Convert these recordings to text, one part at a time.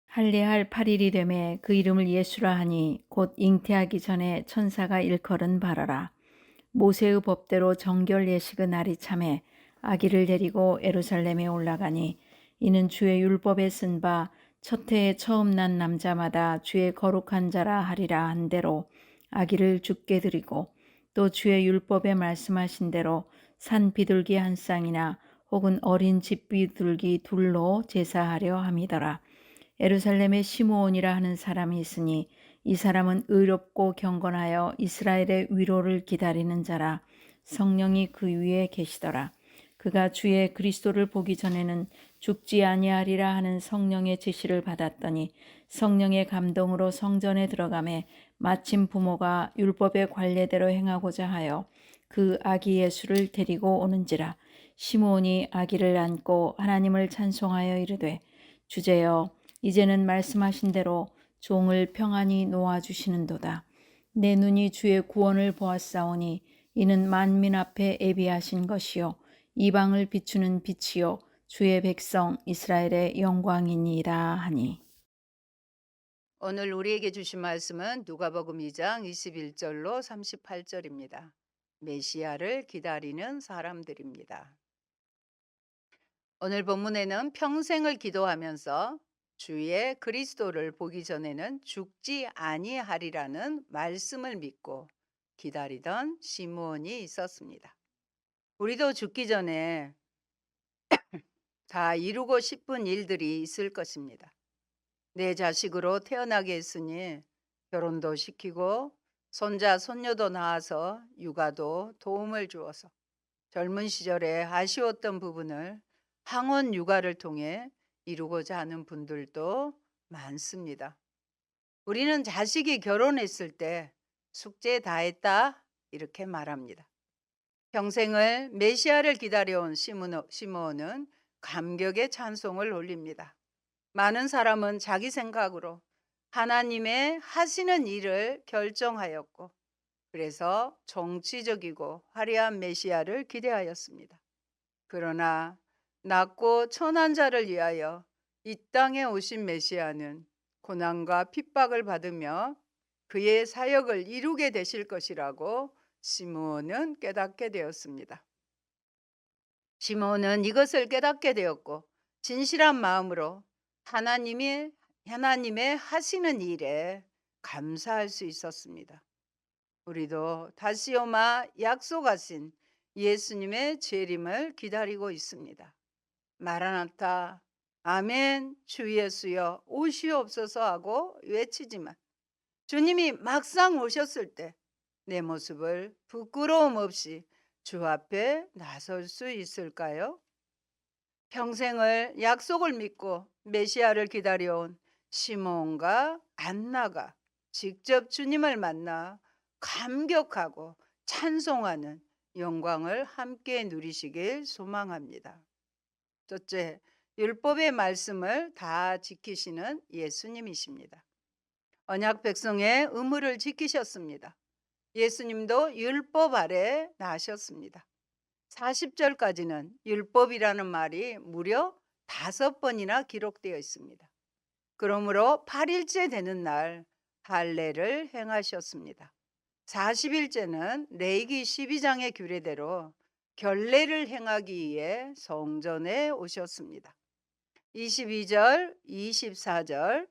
할례할 8일이 되매 그 이름을 예수라 하니 곧 잉태하기 전에 천사가 일컬은 바라라. 모세의 법대로 정결 예식의 날이 차매 아기를 데리고 예루살렘에 올라가니 이는 주의 율법에 쓴 바 첫 해에 처음 난 남자마다 주의 거룩한 자라 하리라 한 대로 아기를 죽게 드리고 또 주의 율법에 말씀하신 대로 산 비둘기 한 쌍이나 혹은 어린 집 비둘기 둘로 제사하려 함이더라. 예루살렘에 시므온이라 하는 사람이 있으니 이 사람은 의롭고 경건하여 이스라엘의 위로를 기다리는 자라. 성령이 그 위에 계시더라. 그가 주의 그리스도를 보기 전에는 죽지 아니하리라 하는 성령의 지시를 받았더니 성령의 감동으로 성전에 들어가매 마침 부모가 율법의 관례대로 행하고자 하여 그 아기 예수를 데리고 오는지라. 시므온이 아기를 안고 하나님을 찬송하여 이르되 주제여 이제는 말씀하신 대로 종을 평안히 놓아주시는도다. 내 눈이 주의 구원을 보았사오니 이는 만민 앞에 예비하신 것이요 이방을 비추는 빛이요 주의 백성 이스라엘의 영광이니이다 하니. 오늘 우리에게 주신 말씀은 누가복음 2장 21절로 38절입니다. 메시아를 기다리는 사람들입니다. 오늘 본문에는 평생을 기도하면서 주의 그리스도를 보기 전에는 죽지 아니하리라는 말씀을 믿고 기다리던 시므온이 있었습니다. 우리도 죽기 전에 다 이루고 싶은 일들이 있을 것입니다. 내 자식으로 태어나게 했으니 결혼도 시키고 손자 손녀도 낳아서 육아도 도움을 주어서 젊은 시절에 아쉬웠던 부분을 항원 육아를 통해 이루고자 하는 분들도 많습니다. 우리는 자식이 결혼했을 때 숙제 다 했다 이렇게 말합니다. 평생을 메시아를 기다려온 시므온은 감격의 찬송을 올립니다. 많은 사람은 자기 생각으로 하나님의 하시는 일을 결정하였고 그래서 정치적이고 화려한 메시아를 기대하였습니다. 그러나 낮고 천한 자를 위하여 이 땅에 오신 메시아는 고난과 핍박을 받으며 그의 사역을 이루게 되실 것이라고 시므온은 깨닫게 되었습니다. 시므온은 이것을 깨닫게 되었고 진실한 마음으로 하나님의 하시는 일에 감사할 수 있었습니다. 우리도 다시 오마 약속하신 예수님의 재림을 기다리고 있습니다. 마라나타, 아멘, 주 예수여 오시옵소서 하고 외치지만 주님이 막상 오셨을 때 내 모습을 부끄러움 없이 주 앞에 나설 수 있을까요? 평생을 약속을 믿고 메시아를 기다려온 시몬과 안나가 직접 주님을 만나 감격하고 찬송하는 영광을 함께 누리시길 소망합니다. 첫째, 율법의 말씀을 다 지키시는 예수님이십니다. 언약 백성의 의무를 지키셨습니다. 예수님도 율법 아래 나셨습니다. 40절까지는 율법이라는 말이 무려 5번이나 기록되어 있습니다. 그러므로 8일째 되는 날 할례를 행하셨습니다. 40일째는 레위기 12장의 규례대로 결례를 행하기 위해 성전에 오셨습니다. 22절, 24절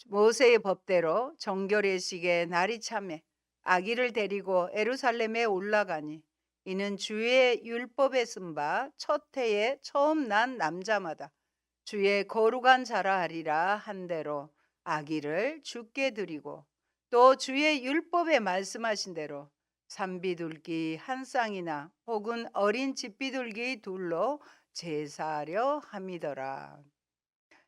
모세의 법대로 정결예식의 날이 차매 아기를 데리고 예루살렘에 올라가니 이는 주의 율법에 쓴 바 첫 해에 처음 난 남자마다 주의 거룩한 자라 하리라 한 대로 아기를 죽게 드리고 또 주의 율법에 말씀하신 대로 산비둘기 한 쌍이나 혹은 어린 집비둘기 둘로 제사하려 함이더라.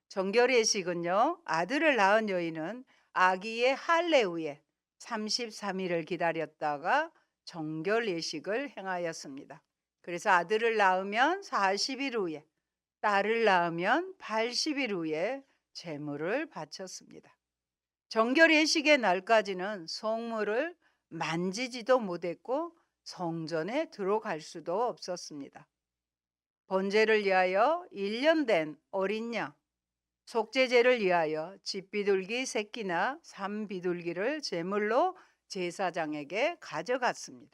정결예식은요, 아들을 낳은 여인은 아기의 할례 후에 33일을 기다렸다가 정결예식을 행하였습니다. 그래서 아들을 낳으면 40일 후에, 딸을 낳으면 80일 후에 제물을 바쳤습니다. 정결예식의 날까지는 성물을 만지지도 못했고 성전에 들어갈 수도 없었습니다. 번제를 위하여 1년 된 어린 양, 속죄제를 위하여 집비둘기 새끼나 산비둘기를 제물로 제사장에게 가져갔습니다.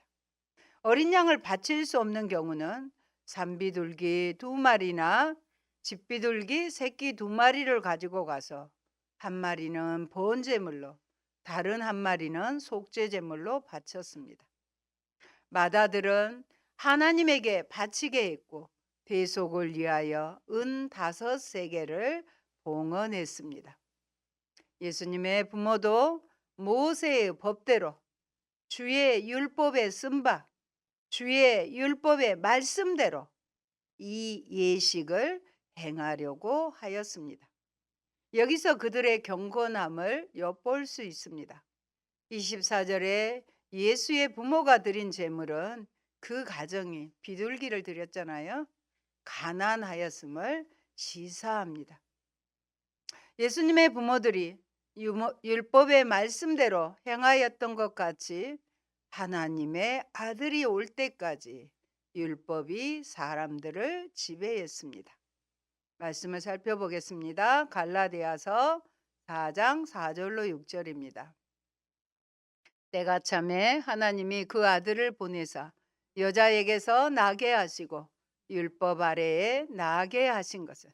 어린 양을 바칠 수 없는 경우는 산비둘기 2마리나 집비둘기 새끼 2마리를 가지고 가서 한 마리는 번제물로, 다른 한 마리는 속죄제물로 바쳤습니다. 마다들은 하나님에게 바치게 했고 대속을 위하여 은 5세겔을 봉헌했습니다. 예수님의 부모도 모세의 법대로 주의 율법에 쓴 바, 주의 율법의 말씀대로 이 예식을 행하려고 하였습니다. 여기서 그들의 경건함을 엿볼 수 있습니다. 24절에 예수의 부모가 드린 제물은 그 가정이 비둘기를 드렸잖아요. 가난하였음을 시사합니다. 예수님의 부모들이 율법의 말씀대로 행하였던 것 같이 하나님의 아들이 올 때까지 율법이 사람들을 지배했습니다. 말씀을 살펴보겠습니다. 갈라디아서 4장 4절로 6절입니다. 때가 참에 하나님이 그 아들을 보내사 여자에게서 나게 하시고 율법 아래에 나게 하신 것은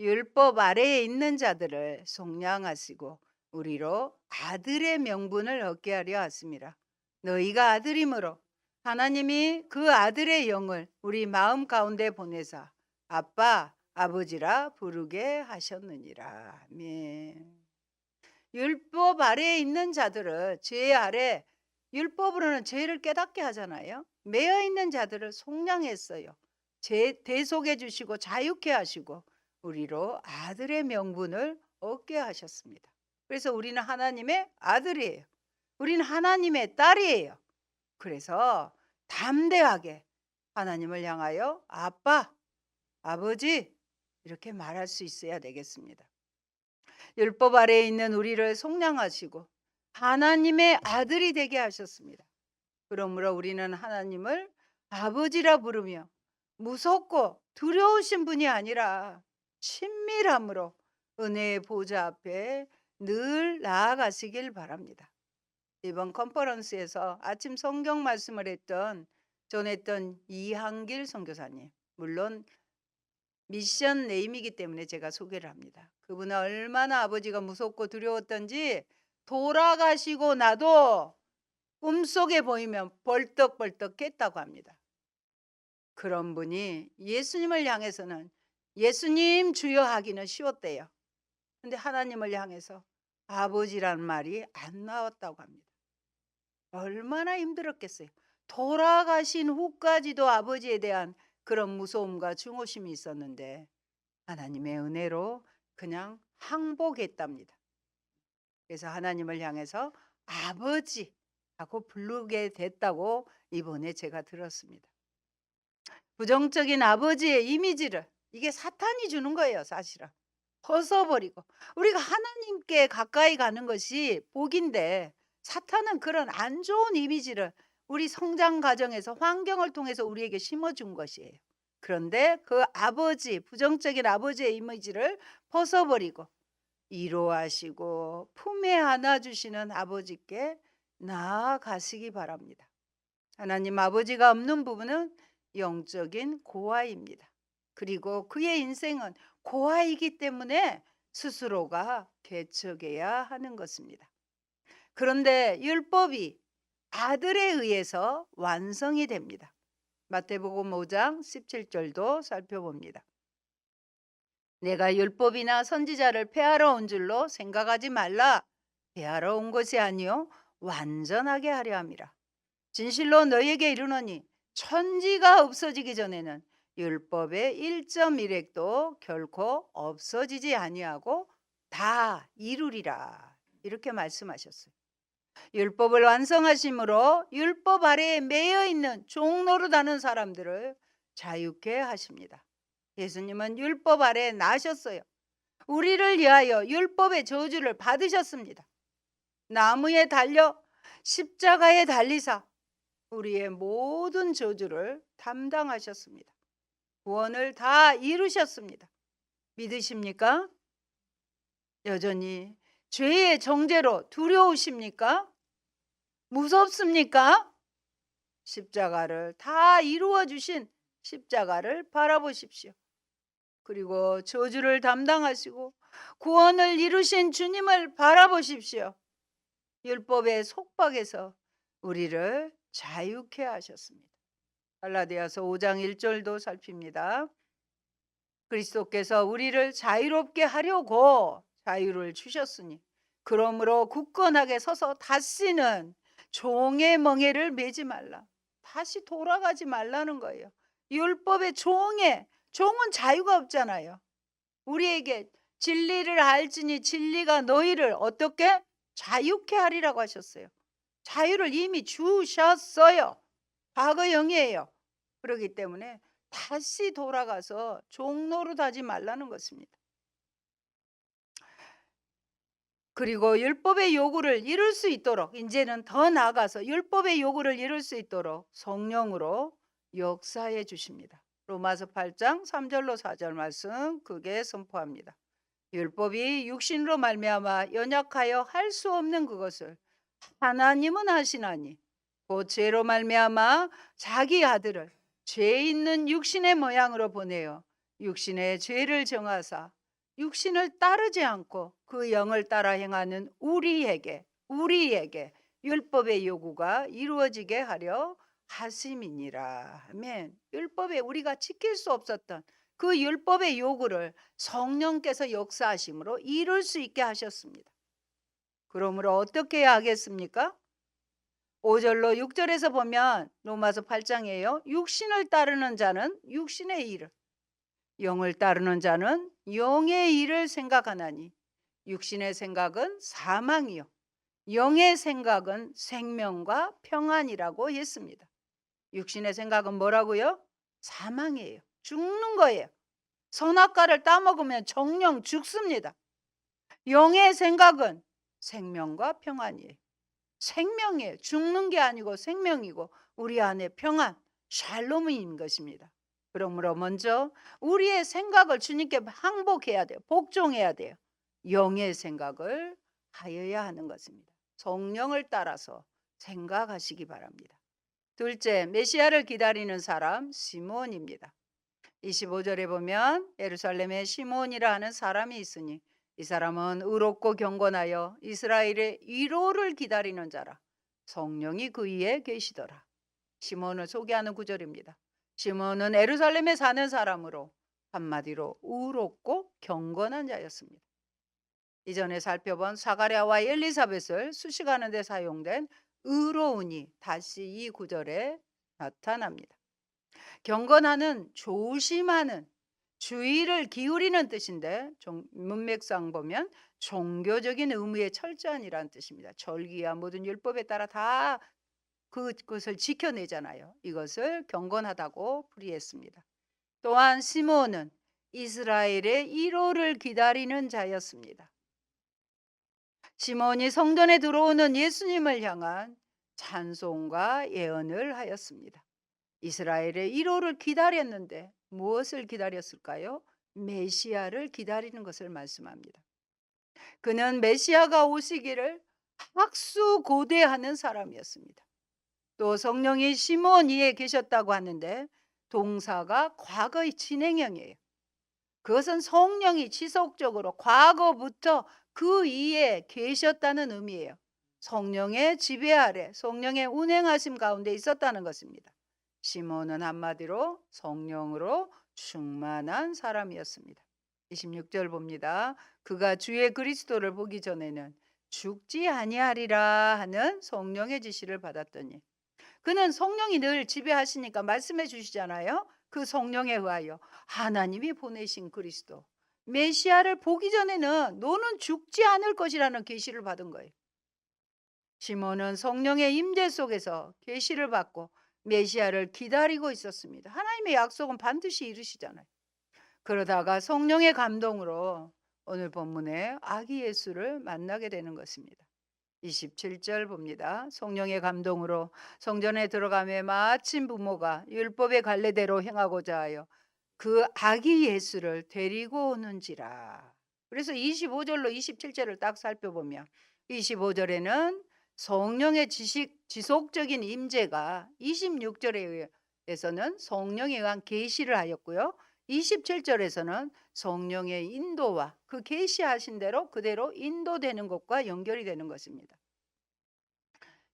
율법 아래에 있는 자들을 속량하시고 우리로 아들의 명분을 얻게 하려 하심이라. 너희가 아들이므로 하나님이 그 아들의 영을 우리 마음 가운데 보내사 아빠, 아버지라 부르게 하셨느니라. 아멘. 율법 아래에 있는 자들을 죄 아래, 율법으로는 죄를 깨닫게 하잖아요. 매여 있는 자들을 속량했어요. 죄 대속해 주시고 자유케 하시고 우리로 아들의 명분을 얻게 하셨습니다. 그래서 우리는 하나님의 아들이에요. 우리는 하나님의 딸이에요. 그래서 담대하게 하나님을 향하여 아빠, 아버지 이렇게 말할 수 있어야 되겠습니다. 율법 아래에 있는 우리를 속량하시고 하나님의 아들이 되게 하셨습니다. 그러므로 우리는 하나님을 아버지라 부르며 무섭고 두려우신 분이 아니라 친밀함으로 은혜의 보좌 앞에 늘 나아가시길 바랍니다. 이번 컨퍼런스에서 아침 성경 말씀을 전했던 이한길 선교사님, 물론 미션 네임이기 때문에 제가 소개를 합니다. 그분은 얼마나 아버지가 무섭고 두려웠던지 돌아가시고 나도 꿈속에 보이면 벌떡벌떡 깼다고 합니다. 그런 분이 예수님을 향해서는 예수님 주여 하기는 쉬웠대요. 근데 하나님을 향해서 아버지란 말이 안 나왔다고 합니다. 얼마나 힘들었겠어요. 돌아가신 후까지도 아버지에 대한 그런 무서움과 중호심이 있었는데 하나님의 은혜로 그냥 항복했답니다. 그래서 하나님을 향해서 아버지 하고 부르게 됐다고 이번에 제가 들었습니다. 부정적인 아버지의 이미지를 이게 사탄이 주는 거예요, 사실은. 벗어버리고 우리가 하나님께 가까이 가는 것이 복인데 사탄은 그런 안 좋은 이미지를 우리 성장 과정에서 환경을 통해서 우리에게 심어준 것이에요. 그런데 그 아버지, 부정적인 아버지의 이미지를 벗어버리고 위로하시고 품에 안아주시는 아버지께 나아가시기 바랍니다. 하나님 아버지가 없는 부분은 영적인 고아입니다. 그리고 그의 인생은 고아이기 때문에 스스로가 개척해야 하는 것입니다. 그런데 율법이 아들에 의해서 완성이 됩니다. 마태복음 5장 17절도 살펴봅니다. 내가 율법이나 선지자를 폐하러 온 줄로 생각하지 말라. 폐하러 온 것이 아니요 완전하게 하려 함이라. 진실로 너희에게 이르노니 천지가 없어지기 전에는 율법의 1.1획도 결코 없어지지 아니하고 다 이루리라. 이렇게 말씀하셨어요. 율법을 완성하심으로 율법 아래에 매여 있는 종노릇하는 사람들을 자유케 하십니다. 예수님은 율법 아래에 나셨어요. 우리를 위하여 율법의 저주를 받으셨습니다. 나무에 달려 십자가에 달리사 우리의 모든 저주를 담당하셨습니다. 구원을 다 이루셨습니다. 믿으십니까? 여전히 죄의 정죄로 두려우십니까? 무섭습니까? 십자가를 다 이루어 주신 십자가를 바라보십시오. 그리고 저주를 담당하시고 구원을 이루신 주님을 바라보십시오. 율법의 속박에서 우리를 자유케 하셨습니다. 갈라디아서 5장 1절도 살핍니다. 그리스도께서 우리를 자유롭게 하려고 자유를 주셨으니 그러므로 굳건하게 서서 다시는 종의 멍에를 매지 말라. 다시 돌아가지 말라는 거예요. 율법의 종은 자유가 없잖아요. 우리에게 진리를 알지니 진리가 너희를 어떻게 자유케 하리라고 하셨어요. 자유를 이미 주셨어요. 과거형이에요. 그렇기 때문에 다시 돌아가서 종노릇하지 말라는 것입니다. 그리고 율법의 요구를 이룰 수 있도록 이제는 더 나아가서 율법의 요구를 이룰 수 있도록 성령으로 역사해 주십니다. 로마서 8장 3절로 4절 말씀 그게 선포합니다. 율법이 육신으로 말미암아 연약하여 할 수 없는 그것을 하나님은 하시나니 곧 죄로 말미암아 자기 아들을 죄 있는 육신의 모양으로 보내어 육신의 죄를 정하사 육신을 따르지 않고 그 영을 따라 행하는 우리에게 율법의 요구가 이루어지게 하려 하심이니라. 아멘. 율법에 우리가 지킬 수 없었던 그 율법의 요구를 성령께서 역사하심으로 이룰 수 있게 하셨습니다. 그러므로 어떻게 해야 하겠습니까? 5절로 6절에서 보면 로마서 8장이에요. 육신을 따르는 자는 육신의 일을, 영을 따르는 자는 영의 일을 생각하나니 육신의 생각은 사망이요 영의 생각은 생명과 평안이라고 했습니다. 육신의 생각은 뭐라고요? 사망이에요. 죽는 거예요. 선악과를 따먹으면 정령 죽습니다. 영의 생각은 생명과 평안이에요. 생명이에요. 죽는 게 아니고 생명이고 우리 안에 평안, 샬롬인 것입니다. 그러므로 먼저 우리의 생각을 주님께 항복해야 돼요. 복종해야 돼요. 영의 생각을 하여야 하는 것입니다. 성령을 따라서 생각하시기 바랍니다. 둘째, 메시아를 기다리는 사람 시몬입니다. 25절에 보면 예루살렘에 시몬이라 하는 사람이 있으니 이 사람은 의롭고 경건하여 이스라엘의 위로를 기다리는 자라. 성령이 그 위에 계시더라. 시몬을 소개하는 구절입니다. 시몬은 예루살렘에 사는 사람으로 한마디로 의롭고 경건한 자였습니다. 이전에 살펴본 사가랴와 엘리사벳을 수식하는 데 사용된 의로우니 다시 이 구절에 나타납니다. 경건하는 조심하는 주의를 기울이는 뜻인데 문맥상 보면 종교적인 의무의 철저한이라는 뜻입니다. 절기와 모든 율법에 따라 다 그것을 지켜내잖아요. 이것을 경건하다고 풀이했습니다. 또한 시몬은 이스라엘의 1호를 기다리는 자였습니다. 시몬이 성전에 들어오는 예수님을 향한 찬송과 예언을 하였습니다. 이스라엘의 1호를 기다렸는데 무엇을 기다렸을까요? 메시아를 기다리는 것을 말씀합니다. 그는 메시아가 오시기를 학수고대하는 사람이었습니다. 또 성령이 시몬 위에 계셨다고 하는데 동사가 과거의 진행형이에요. 그것은 성령이 지속적으로 과거부터 그 위에 계셨다는 의미예요. 성령의 지배 아래 성령의 운행하심 가운데 있었다는 것입니다. 시몬은 한마디로 성령으로 충만한 사람이었습니다. 26절 봅니다. 그가 주의 그리스도를 보기 전에는 죽지 아니하리라 하는 성령의 지시를 받았더니 그는 성령이 늘 지배하시니까 말씀해 주시잖아요. 그 성령에 의하여 하나님이 보내신 그리스도 메시아를 보기 전에는 너는 죽지 않을 것이라는 계시를 받은 거예요. 시몬은 성령의 임재 속에서 계시를 받고 메시아를 기다리고 있었습니다. 하나님의 약속은 반드시 이루시잖아요. 그러다가 성령의 감동으로 오늘 본문에 아기 예수를 만나게 되는 것입니다. 27절 봅니다. 성령의 감동으로 성전에 들어가매 마침 부모가 율법의 관례대로 행하고자 하여 그 아기 예수를 데리고 오는지라. 그래서 25절로 27절을 딱 살펴보면 25절에는 성령의 지속적인 임재가 26절에 에서는 성령에 의한 계시를 하였고요. 27절에서는 성령의 인도와 그 계시하신 대로 그대로 인도되는 것과 연결이 되는 것입니다.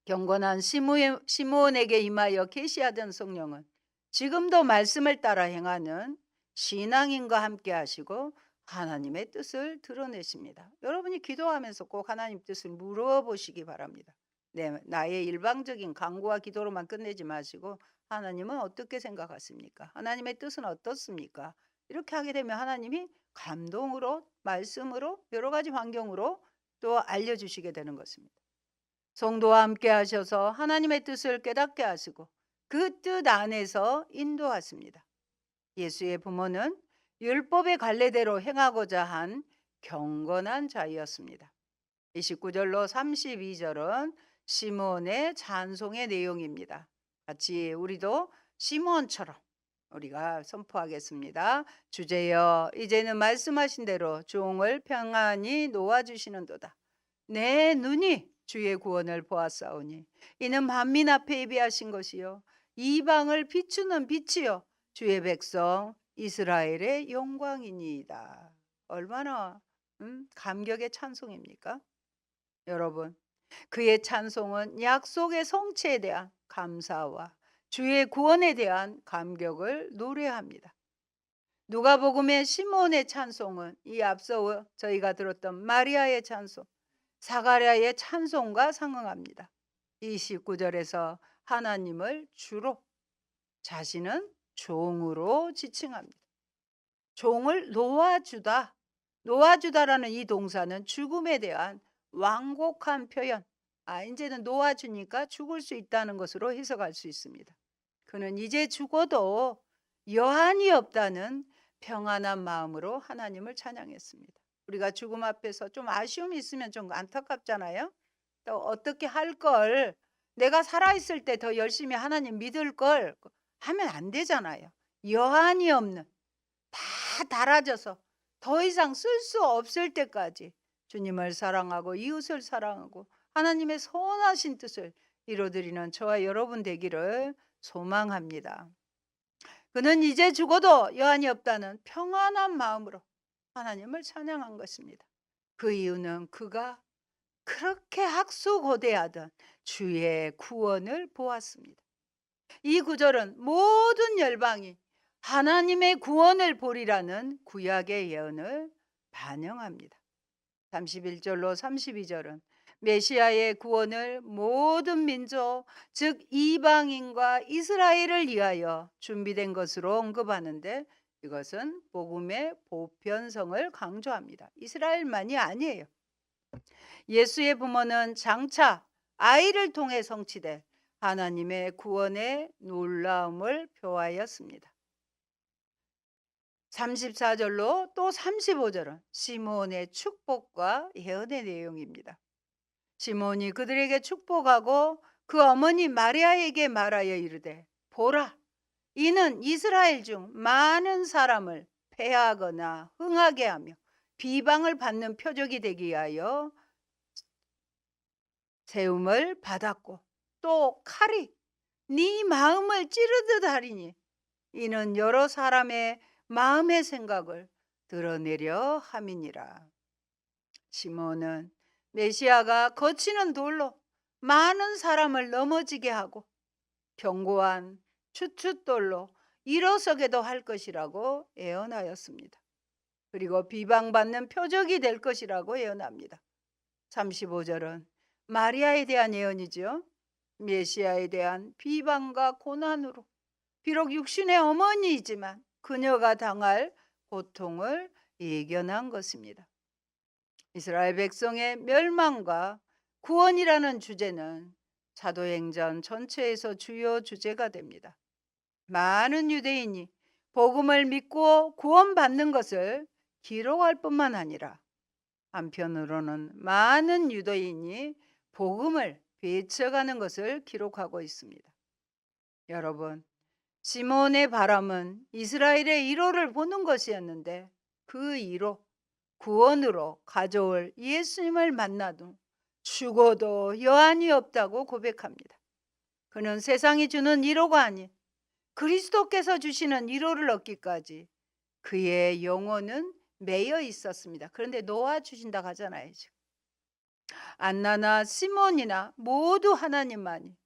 경건한 시므온에게 임하여 계시하던 성령은 지금도 말씀을 따라 행하는 신앙인과 함께 하시고 하나님의 뜻을 드러내십니다. 여러분이 기도하면서 꼭 하나님 뜻을 물어보시기 바랍니다. 네, 나의 일방적인 간구와 기도로만 끝내지 마시고 하나님은 어떻게 생각하십니까? 하나님의 뜻은 어떻습니까? 이렇게 하게 되면 하나님이 감동으로, 말씀으로, 여러 가지 환경으로 또 알려주시게 되는 것입니다. 성도와 함께 하셔서 하나님의 뜻을 깨닫게 하시고 그 뜻 안에서 인도하십니다. 예수의 부모는 율법의 관례대로 행하고자 한 경건한 자였습니다. 29절로 32절은 시므온의 찬송의 내용입니다. 같이 우리도 시므온처럼 우리가 선포하겠습니다. 주제여, 이제는 말씀하신 대로 종을 평안히 놓아주시는도다. 내 눈이 주의 구원을 보았사오니 이는 만민 앞에 예비하신 것이요 이방을 비추는 빛이요 주의 백성 이스라엘의 영광이니이다. 얼마나 감격의 찬송입니까? 여러분, 그의 찬송은 약속의 성취에 대한 감사와 주의 구원에 대한 감격을 노래합니다. 누가복음의 시므온의 찬송은 이 앞서 저희가 들었던 마리아의 찬송, 사가랴의 찬송과 상응합니다. 29절에서 하나님을 주로, 자신은 종으로 지칭합니다. 종을 놓아주다. 놓아주다라는 이 동사는 죽음에 대한 완곡한 표현. 이제는 놓아주니까 죽을 수 있다는 것으로 해석할 수 있습니다. 그는 이제 죽어도 여한이 없다는 평안한 마음으로 하나님을 찬양했습니다. 우리가 죽음 앞에서 좀 아쉬움이 있으면 좀 안타깝잖아요. 또 어떻게 할 걸, 내가 살아있을 때 더 열심히 하나님 믿을 걸 하면 안 되잖아요. 여한이 없는, 다 닳아져서 더 이상 쓸 수 없을 때까지 주님을 사랑하고 이웃을 사랑하고 하나님의 선하신 뜻을 이루어드리는 저와 여러분 되기를 소망합니다. 그는 이제 죽어도 여한이 없다는 평안한 마음으로 하나님을 찬양한 것입니다. 그 이유는 그가 그렇게 학수고대하던 주의 구원을 보았습니다. 이 구절은 모든 열방이 하나님의 구원을 보리라는 구약의 예언을 반영합니다. 31절로 32절은 메시아의 구원을 모든 민족, 즉 이방인과 이스라엘을 위하여 준비된 것으로 언급하는데 이것은 복음의 보편성을 강조합니다. 이스라엘만이 아니에요. 예수의 부모는 장차 아이를 통해 성취될 하나님의 구원의 놀라움을 표하였습니다. 34절로 또 35절은 시므온의 축복과 예언의 내용입니다. 시므온이 그들에게 축복하고 그 어머니 마리아에게 말하여 이르되 보라, 이는 이스라엘 중 많은 사람을 패하거나 흥하게 하며 비방을 받는 표적이 되기 위하여 세움을 받았고 또 칼이 네 마음을 찌르듯 하리니 이는 여러 사람의 마음의 생각을 드러내려 함이니라. 시므온은 메시아가 거치는 돌로 많은 사람을 넘어지게 하고 견고한 추춧돌로 일어서게도 할 것이라고 예언하였습니다. 그리고 비방받는 표적이 될 것이라고 예언합니다. 35절은 마리아에 대한 예언이죠. 메시아에 대한 비방과 고난으로 비록 육신의 어머니이지만 그녀가 당할 고통을 예견한 것입니다. 이스라엘 백성의 멸망과 구원이라는 주제는 사도행전 전체에서 주요 주제가 됩니다. 많은 유대인이 복음을 믿고 구원받는 것을 기록할 뿐만 아니라 한편으로는 많은 유대인이 복음을 배척하는 것을 기록하고 있습니다. 여러분, 시몬의 바람은 이스라엘의 1호를 보는 것이었는데 그 1호, 구원으로 가져올 예수님을 만나도 죽어도 여한이 없다고 고백합니다. 그는 세상이 주는 위로가 아닌 그리스도께서 주시는 위로를 얻기까지 그의 영혼은 매여 있었습니다. 그런데 놓아주신다 하잖아요. 지금. 안나나 시몬이나 모두 하나님만이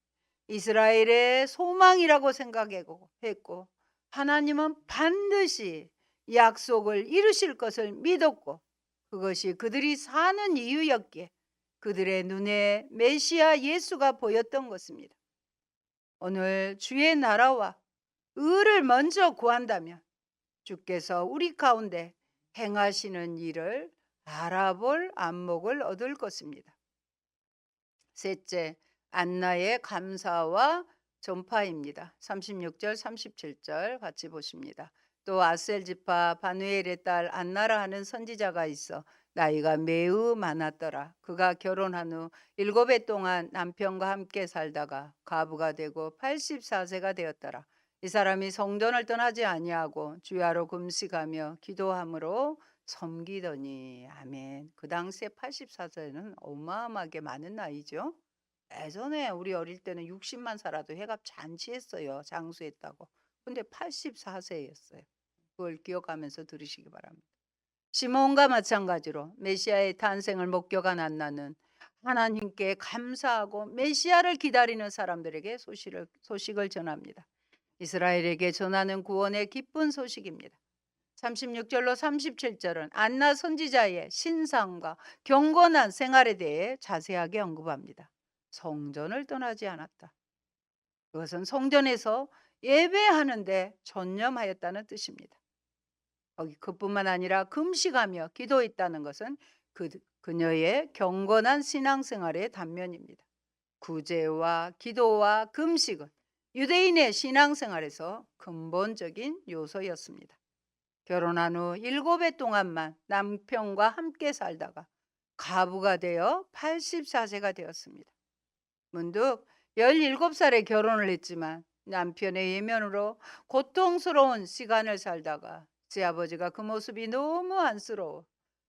이스라엘의 소망이라고 생각했고 하나님은 반드시 약속을 이루실 것을 믿었고 그것이 그들이 사는 이유였기에 그들의 눈에 메시아 예수가 보였던 것입니다. 오늘 주의 나라와 의를 먼저 구한다면 주께서 우리 가운데 행하시는 일을 알아볼 안목을 얻을 것입니다. 셋째, 안나의 감사와 전파입니다. 36절, 37절 같이 보십니다. 또 아셀 지파 바누엘의 딸 안나라 하는 선지자가 있어 나이가 매우 많았더라. 그가 결혼한 후 7해 동안 남편과 함께 살다가 과부가 되고 84세가 되었더라. 이 사람이 성전을 떠나지 아니하고 주야로 금식하며 기도함으로 섬기더니 아멘. 그 당시에 84세는 어마어마하게 많은 나이죠. 예전에 우리 어릴 때는 60만 살아도 해갑 잔치했어요. 장수했다고. 근데 84세였어요. 그걸 기억하면서 들으시기 바랍니다. 시몬과 마찬가지로 메시아의 탄생을 목격한 안나는 하나님께 감사하고 메시아를 기다리는 사람들에게 소식을 전합니다. 이스라엘에게 전하는 구원의 기쁜 소식입니다. 36절로 37절은 안나 선지자의 신상과 경건한 생활에 대해 자세하게 언급합니다. 성전을 떠나지 않았다. 그것은 성전에서 예배하는데 전념하였다는 뜻입니다. 그뿐만 아니라 금식하며 기도했다는 것은 그녀의 경건한 신앙생활의 단면입니다. 구제와 기도와 금식은 유대인의 신앙생활에서 근본적인 요소였습니다. 결혼한 후 7해 동안만 남편과 함께 살다가 과부가 되어 84세가 되었습니다. 문득 17살에 결혼을 했지만 남편의 예면으로 고통스러운 시간을 살다가 시아버지가 그 모습이 너무 안쓰러워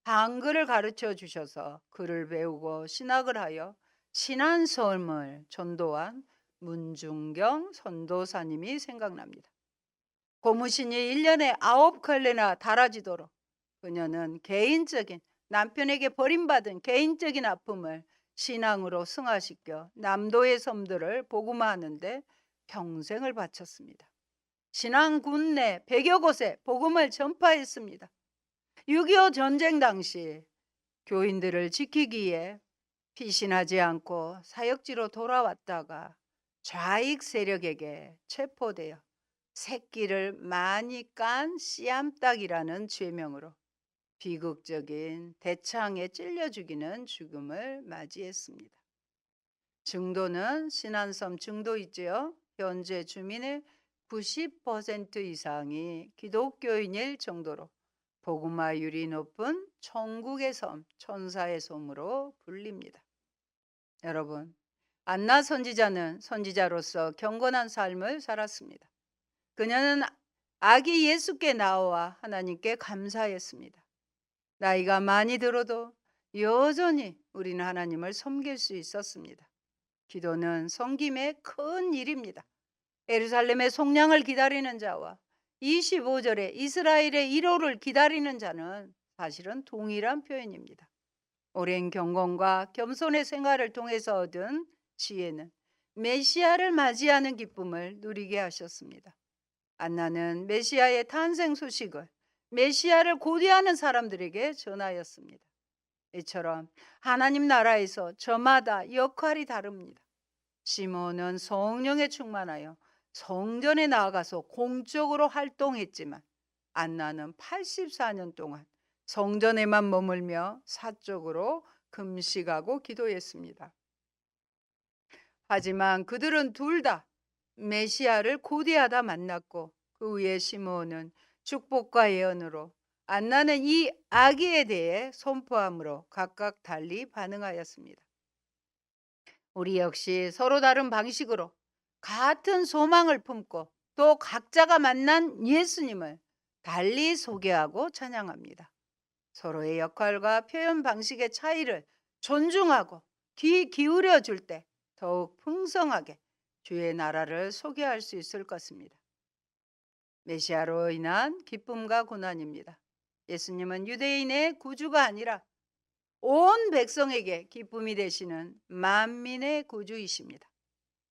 한글을 가르쳐 주셔서 글을 배우고 신학을 하여 신안섬을 전도한 문중경 선도사님이 생각납니다. 고무신이 1년에 9컬레나 달아지도록 그녀는 개인적인 남편에게 버림받은 개인적인 아픔을 신앙으로 승화시켜 남도의 섬들을 복음화하는데 평생을 바쳤습니다. 신앙군 내 100여 곳에 복음을 전파했습니다. 6.25 전쟁 당시 교인들을 지키기에 피신하지 않고 사역지로 돌아왔다가 좌익 세력에게 체포되어 새끼를 많이 깐 씨암탉이라는 죄명으로 비극적인 대창에 찔려 죽이는 죽음을 맞이했습니다. 증도는 신안섬 증도 있지요. 현재 주민의 90% 이상이 기독교인일 정도로 복음화율이 높은 천국의 섬, 천사의 섬으로 불립니다. 여러분, 안나 선지자는 선지자로서 경건한 삶을 살았습니다. 그녀는 아기 예수께 나와 하나님께 감사했습니다. 나이가 많이 들어도 여전히 우리는 하나님을 섬길 수 있었습니다. 기도는 섬김의 큰 일입니다. 예루살렘의 속량을 기다리는 자와 25절에 이스라엘의 1호를 기다리는 자는 사실은 동일한 표현입니다. 오랜 경건과 겸손의 생활을 통해서 얻은 지혜는 메시아를 맞이하는 기쁨을 누리게 하셨습니다. 안나는 메시아의 탄생 소식을 메시아를 고대하는 사람들에게 전하였습니다. 이처럼 하나님 나라에서 저마다 역할이 다릅니다. 시몬은 성령에 충만하여 성전에 나아가서 공적으로 활동했지만 안나는 84년 동안 성전에만 머물며 사적으로 금식하고 기도했습니다. 하지만 그들은 둘 다 메시아를 고대하다 만났고 그 후에 시므온은 축복과 예언으로 안나는 이 아기에 대해 선포함으로 각각 달리 반응하였습니다. 우리 역시 서로 다른 방식으로 같은 소망을 품고 또 각자가 만난 예수님을 달리 소개하고 찬양합니다. 서로의 역할과 표현 방식의 차이를 존중하고 귀 기울여 줄 때 더욱 풍성하게 주의 나라를 소개할 수 있을 것입니다. 메시아로 인한 기쁨과 고난입니다. 예수님은 유대인의 구주가 아니라 온 백성에게 기쁨이 되시는 만민의 구주이십니다.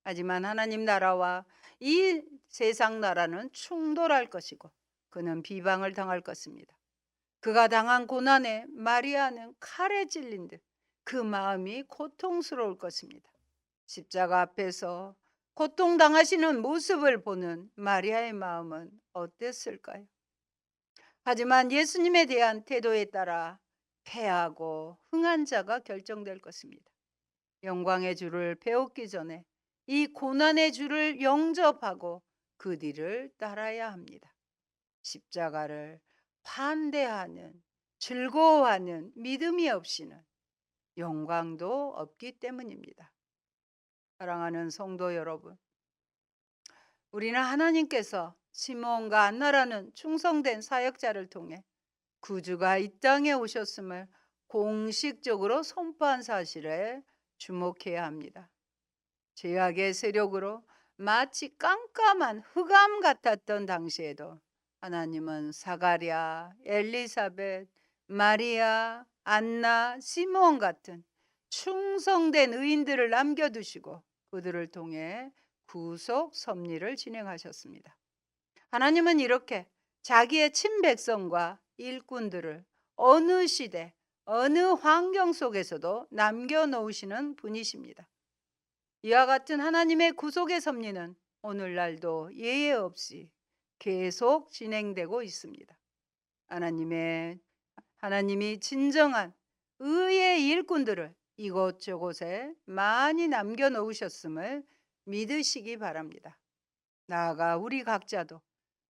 하지만 하나님 나라와 이 세상 나라는 충돌할 것이고 그는 비방을 당할 것입니다. 그가 당한 고난에 마리아는 칼에 찔린 듯 그 마음이 고통스러울 것입니다. 십자가 앞에서 고통당하시는 모습을 보는 마리아의 마음은 어땠을까요? 하지만 예수님에 대한 태도에 따라 패하고 흥한 자가 결정될 것입니다. 영광의 주를 배웠기 전에 이 고난의 주를 영접하고 그 뒤를 따라야 합니다. 십자가를 반대하는, 즐거워하는 믿음이 없이는 영광도 없기 때문입니다. 사랑하는 성도 여러분, 우리는 하나님께서 시므온과 안나라는 충성된 사역자를 통해 구주가 이 땅에 오셨음을 공식적으로 선포한 사실에 주목해야 합니다. 죄악의 세력으로 마치 깜깜한 흑암 같았던 당시에도 하나님은 사가랴, 엘리사벳, 마리아, 안나, 시므온 같은 충성된 의인들을 남겨두시고 그들을 통해 구속 섭리를 진행하셨습니다. 하나님은 이렇게 자기의 친백성과 일꾼들을 어느 시대, 어느 환경 속에서도 남겨놓으시는 분이십니다. 이와 같은 하나님의 구속의 섭리는 오늘날도 예외 없이 계속 진행되고 있습니다. 하나님이 진정한 의의 일꾼들을 이곳저곳에 많이 남겨놓으셨음을 믿으시기 바랍니다. 나아가 우리 각자도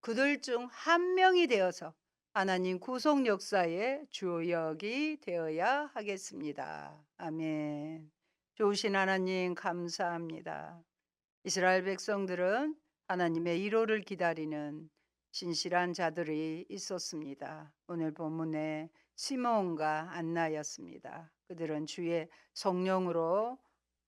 그들 중 한 명이 되어서 하나님 구속 역사의 주역이 되어야 하겠습니다. 아멘. 좋으신 하나님 감사합니다. 이스라엘 백성들은 하나님의 1호를 기다리는 신실한 자들이 있었습니다. 오늘 본문에 시므온과 안나였습니다. 그들은 주의 성령으로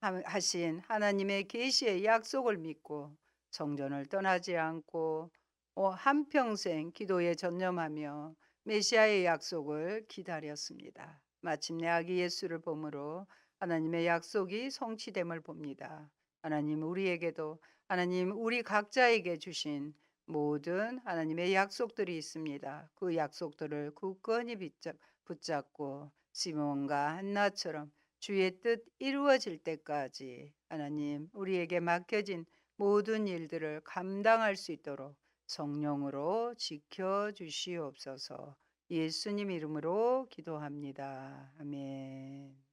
하신 하나님의 계시의 약속을 믿고 성전을 떠나지 않고 한평생 기도에 전념하며 메시아의 약속을 기다렸습니다. 마침내 아기 예수를 보므로 하나님의 약속이 성취됨을 봅니다. 하나님 우리 각자에게 주신 모든 하나님의 약속들이 있습니다. 그 약속들을 굳건히 붙잡고 시몬과 한나처럼 주의 뜻 이루어질 때까지 하나님 우리에게 맡겨진 모든 일들을 감당할 수 있도록 성령으로 지켜주시옵소서. 예수님 이름으로 기도합니다. 아멘.